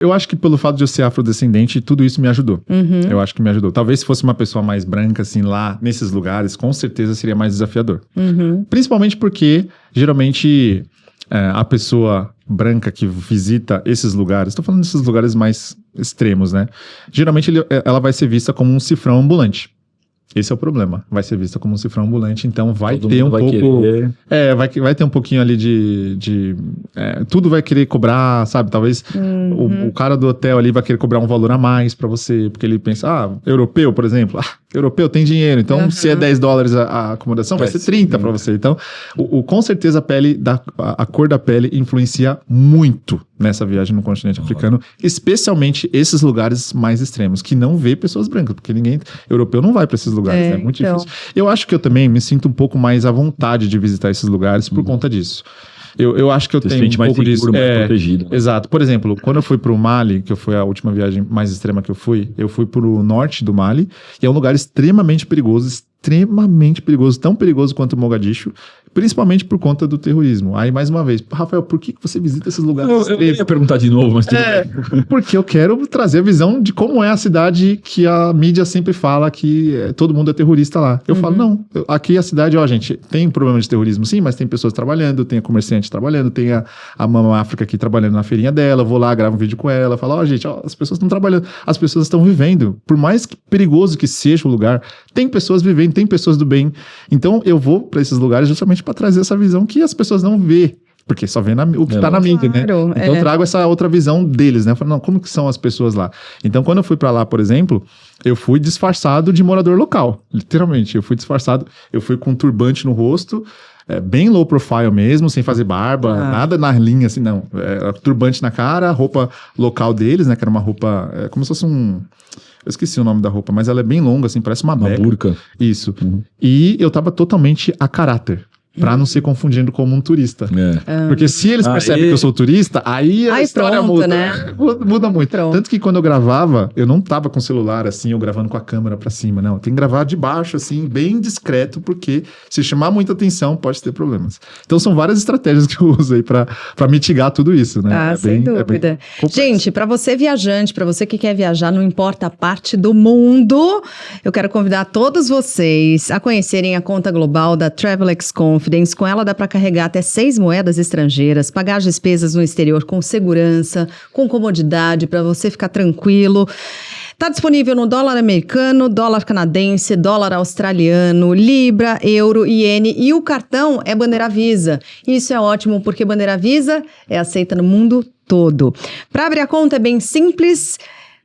Eu acho que pelo fato de eu ser afrodescendente, tudo isso me ajudou. Eu acho que me ajudou. Talvez se fosse uma pessoa mais branca, assim, lá nesses lugares, com certeza seria mais desafiador. Principalmente porque, geralmente, a pessoa branca que visita esses lugares, estou falando desses lugares mais extremos, né? Geralmente ela vai ser vista como um cifrão ambulante. Esse é o problema. Vai ser vista como um cifrão ambulante, então vai ter um pouco... vai ter um pouquinho ali tudo vai querer cobrar, sabe? Talvez o cara do hotel ali vai querer cobrar um valor a mais pra você, porque ele pensa, europeu, por exemplo, europeu tem dinheiro, então se é $10 a acomodação, vai ser 30 pra você. Então, com certeza a cor da pele influencia muito nessa viagem no continente africano, especialmente esses lugares mais extremos, que não vê pessoas brancas, porque europeu não vai pra esses lugares, é muito difícil. Eu acho que eu também me sinto um pouco mais à vontade de visitar esses lugares por conta disso. Eu acho que eu tenho um pouco disso. Mais protegido, né? Exato. Por exemplo, quando eu fui pro Mali, que foi a última viagem mais extrema que eu fui pro norte do Mali, e é um lugar extremamente perigoso, tão perigoso quanto Mogadishu, principalmente por conta do terrorismo. Aí, mais uma vez, Rafael, por que você visita esses lugares? Eu ia perguntar de novo, mas tudo bem. Porque eu quero trazer a visão de como é a cidade que a mídia sempre fala que todo mundo é terrorista lá. Eu falo, não, aqui a cidade, gente, tem problema de terrorismo sim, mas tem pessoas trabalhando, tem a comerciante trabalhando, tem a Mama África aqui trabalhando na feirinha dela, vou lá, gravo um vídeo com ela, falo, gente, as pessoas estão trabalhando, as pessoas estão vivendo. Por mais perigoso que seja o lugar, tem pessoas vivendo, tem pessoas do bem. Então, eu vou para esses lugares justamente para trazer essa visão que as pessoas não vê, porque só vê o que tá na mídia, né? Então, eu trago essa outra visão deles, né? Eu falo, não, como que são as pessoas lá? Então, quando eu fui para lá, por exemplo, eu fui disfarçado de morador local, literalmente. Eu fui disfarçado, eu fui com um turbante no rosto, bem low profile mesmo, sem fazer barba, nada na linha, assim, não. Turbante na cara, roupa local deles, né? Que era uma roupa, como se fosse eu esqueci o nome da roupa, mas ela é bem longa, assim, parece uma beca. Burca. Isso. E eu tava totalmente a caráter. Pra não ser confundido como um turista. Porque se eles percebem que eu sou turista, aí a história muda, né? Muda muito. Pronto. Tanto que quando eu gravava, eu não tava com o celular assim, ou gravando com a câmera pra cima, não. Tem que gravar de baixo, assim, bem discreto, porque se chamar muita atenção, pode ter problemas. Então são várias estratégias que eu uso aí pra mitigar tudo isso, né? Sem dúvida. Gente, pra você viajante, pra você que quer viajar, não importa a parte do mundo, eu quero convidar todos vocês a conhecerem a conta global da Travelex Confidence. Com ela dá para carregar até 6 moedas estrangeiras, pagar as despesas no exterior com segurança, com comodidade, para você ficar tranquilo. Está disponível no dólar americano, dólar canadense, dólar australiano, libra, euro, iene, e o cartão é Bandeira Visa. Isso é ótimo porque Bandeira Visa é aceita no mundo todo. Para abrir a conta é bem simples.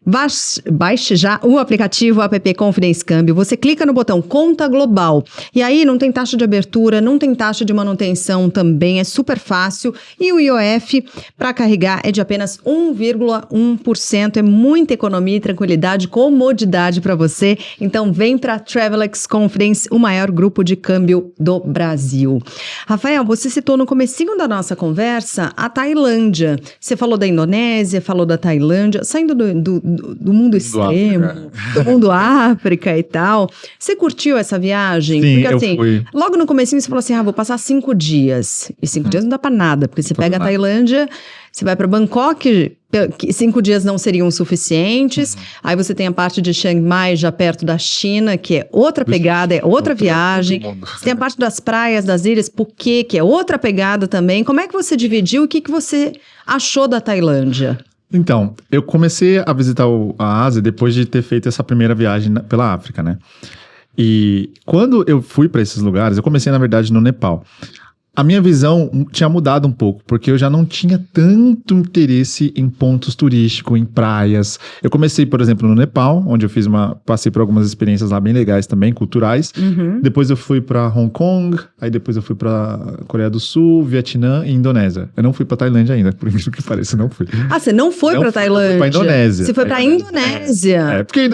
Baixe já o aplicativo App Confidence Câmbio. Você clica no botão Conta Global. E aí não tem taxa de abertura, não tem taxa de manutenção também, é super fácil. E o IOF para carregar é de apenas 1,1%. É muita economia e tranquilidade, comodidade para você. Então vem para Travelex Confidence, o maior grupo de câmbio do Brasil. Rafael, você citou no comecinho da nossa conversa a Tailândia. Você falou da Indonésia, falou da Tailândia, saindo do mundo extremo, do mundo África e tal. Você curtiu essa viagem? Sim, porque assim, eu fui. Logo no comecinho você falou assim, vou passar 5 dias. E 5 dias não dá pra nada, porque você pega a Tailândia, você vai pra Bangkok, 5 dias não seriam suficientes. Aí você tem a parte de Chiang Mai, já perto da China, que é outra pegada, é outra viagem. Você tem a parte das praias, das ilhas, Phuket, que é outra pegada também. Como é que você dividiu? O que você achou da Tailândia? Então, eu comecei a visitar a Ásia depois de ter feito essa primeira viagem pela África, né? E quando eu fui para esses lugares, eu comecei, na verdade, no Nepal. A minha visão tinha mudado um pouco, porque eu já não tinha tanto interesse em pontos turísticos, em praias. Eu comecei, por exemplo, no Nepal, onde eu passei por algumas experiências lá bem legais também, culturais. Depois eu fui para Hong Kong, aí depois eu fui para Coreia do Sul, Vietnã e Indonésia. Eu não fui para Tailândia ainda, por incrível que pareça, não fui. Você não foi para Tailândia? Eu fui para Indonésia. Você foi para Indonésia? Porque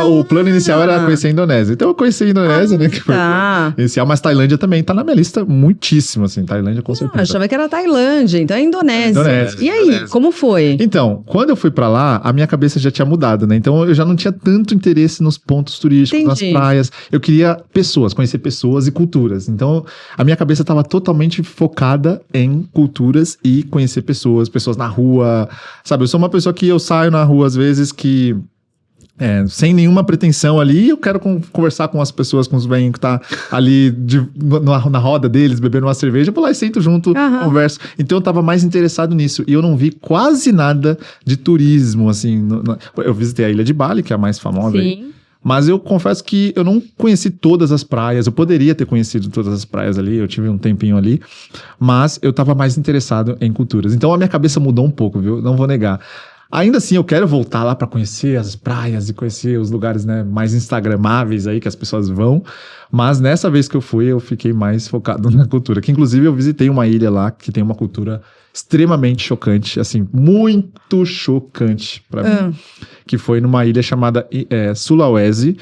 o plano inicial era conhecer a Indonésia. Então eu conheci a Indonésia, né? Que foi o inicial, mas Tailândia também tá na minha lista muitíssimo. próximo, assim, Tailândia com Eu certeza. achava que era Tailândia, então é Indonésia. Indonésia. E aí, como foi? Então, quando eu fui pra lá, a minha cabeça já tinha mudado, né? Então eu já não tinha tanto interesse nos pontos turísticos, nas Entendi. praias. Eu queria pessoas, conhecer pessoas e culturas. Então a minha cabeça estava totalmente focada em culturas e conhecer pessoas, pessoas na rua. Sabe, eu sou uma pessoa que eu saio na rua às vezes que sem nenhuma pretensão ali, eu quero conversar com as pessoas, com os velhinhos que tá ali na roda deles, bebendo uma cerveja, eu vou lá e sento junto, converso. Então eu tava mais interessado nisso. E eu não vi quase nada de turismo, assim. Eu visitei a Ilha de Bali, que é a mais famosa aí. Sim. Mas eu confesso que eu não conheci todas as praias. Eu poderia ter conhecido todas as praias ali, eu tive um tempinho ali. Mas eu tava mais interessado em culturas. Então a minha cabeça mudou um pouco, viu? Não vou negar. Ainda assim, eu quero voltar lá para conhecer as praias e conhecer os lugares, né, mais instagramáveis aí que as pessoas vão. Mas nessa vez que eu fui, eu fiquei mais focado na cultura. Que inclusive eu visitei uma ilha lá que tem uma cultura extremamente chocante, assim, muito chocante para mim. Que foi numa ilha chamada Sulawesi,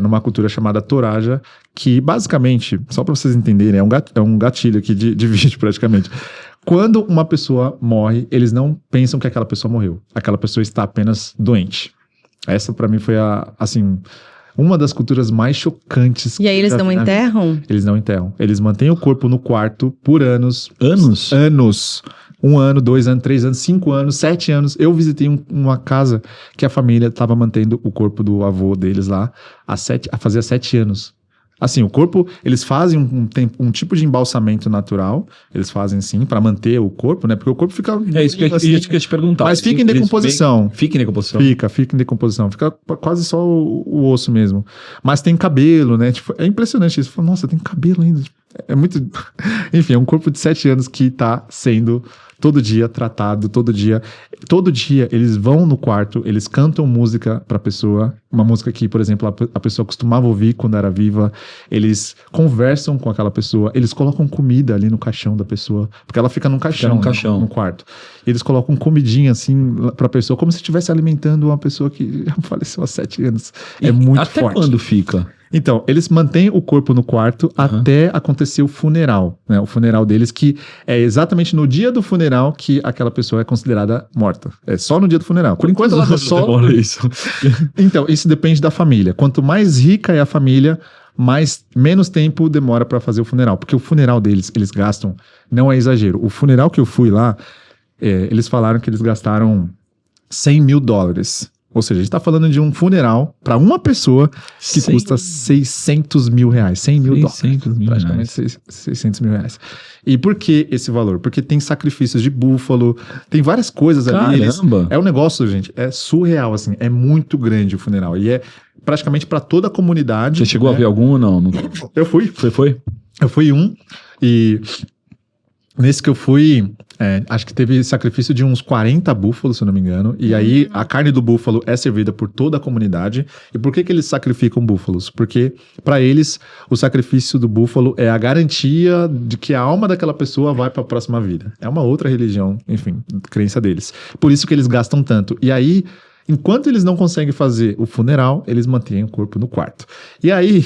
numa cultura chamada Toraja, que basicamente, só para vocês entenderem, é um gatilho aqui de vídeo praticamente. Quando uma pessoa morre, eles não pensam que aquela pessoa morreu. Aquela pessoa está apenas doente. Essa pra mim foi uma das culturas mais chocantes. E aí eles não enterram? Eles não enterram. Eles mantêm o corpo no quarto por anos. Anos? Anos. 1 ano, 2 anos, 3 anos, 5 anos, 7 anos. Eu visitei uma casa que a família estava mantendo o corpo do avô deles lá fazia 7 anos. Assim, o corpo, eles fazem um tipo de embalsamento natural, eles fazem sim, para manter o corpo, né? Porque o corpo fica... É isso que eu ia te perguntar. Mas fica em decomposição. Fica em decomposição? Fica em decomposição. Fica quase só o osso mesmo. Mas tem cabelo, né? Tipo, é impressionante isso. Falo, nossa, tem cabelo ainda. É muito... Enfim, é um corpo de 7 anos que tá sendo... todo dia tratado, todo dia eles vão no quarto, eles cantam música pra pessoa, uma música que, por exemplo, a pessoa costumava ouvir quando era viva, eles conversam com aquela pessoa, eles colocam comida ali no caixão da pessoa, porque ela fica num caixão, no quarto. Eles colocam comidinha assim pra pessoa, como se estivesse alimentando uma pessoa que já faleceu há 7 anos. É muito até forte. Até quando fica? Então, eles mantêm o corpo no quarto até acontecer o funeral, né? O funeral deles, que é exatamente no dia do funeral que aquela pessoa é considerada morta. É só no dia do funeral. Por enquanto, ela só... isso? Então, isso depende da família. Quanto mais rica é a família, menos tempo demora para fazer o funeral. Porque o funeral deles, eles gastam, não é exagero. O funeral que eu fui lá, eles falaram que eles gastaram $100 mil. Ou seja, a gente tá falando de um funeral para uma pessoa que custa $600 mil. $100 mil. Praticamente $600 mil. E por que esse valor? Porque tem sacrifícios de búfalo, tem várias coisas ali. Caramba! É um negócio, gente, é surreal, assim. É muito grande o funeral. E é praticamente para toda a comunidade. Você chegou a ver algum ou não? Eu fui. Você foi? Eu fui e... Nesse que eu fui, acho que teve sacrifício de uns 40 búfalos, se eu não me engano. E aí, a carne do búfalo é servida por toda a comunidade. E por que eles sacrificam búfalos? Porque, para eles, o sacrifício do búfalo é a garantia de que a alma daquela pessoa vai para a próxima vida. É uma outra religião, enfim, crença deles. Por isso que eles gastam tanto. E aí... Enquanto eles não conseguem fazer o funeral, eles mantêm o corpo no quarto. E aí,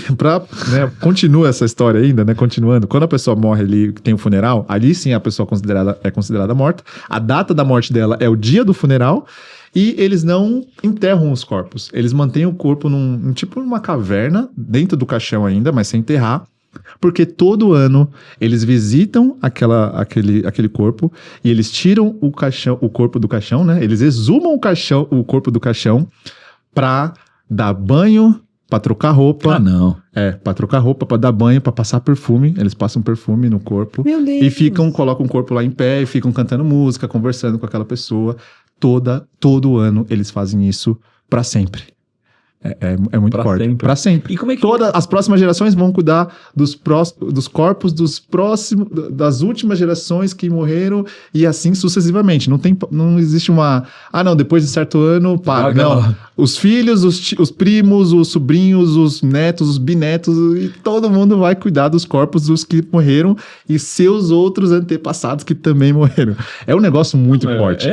continua essa história ainda, né? Continuando, quando a pessoa morre ali, tem o funeral, ali sim a pessoa é considerada morta. A data da morte dela é o dia do funeral. E eles não enterram os corpos. Eles mantêm o corpo numa caverna, dentro do caixão ainda, mas sem enterrar. Porque todo ano eles visitam aquele corpo e eles tiram o corpo do caixão, né? Eles exumam o corpo do caixão pra dar banho, pra trocar roupa. Ah, não. Pra trocar roupa, pra dar banho, pra passar perfume. Eles passam perfume no corpo. Meu Deus. E colocam o corpo lá em pé e ficam cantando música, conversando com aquela pessoa. Todo ano eles fazem isso pra sempre. É muito forte. Sempre. Pra sempre. E como é que... Todas as próximas gerações vão cuidar dos corpos das últimas gerações que morreram e assim sucessivamente. Não existe uma... não, depois de certo ano, para. Não. Os filhos, os primos, os sobrinhos, os netos, os bisnetos, e todo mundo vai cuidar dos corpos dos que morreram e seus outros antepassados que também morreram. É um negócio muito forte.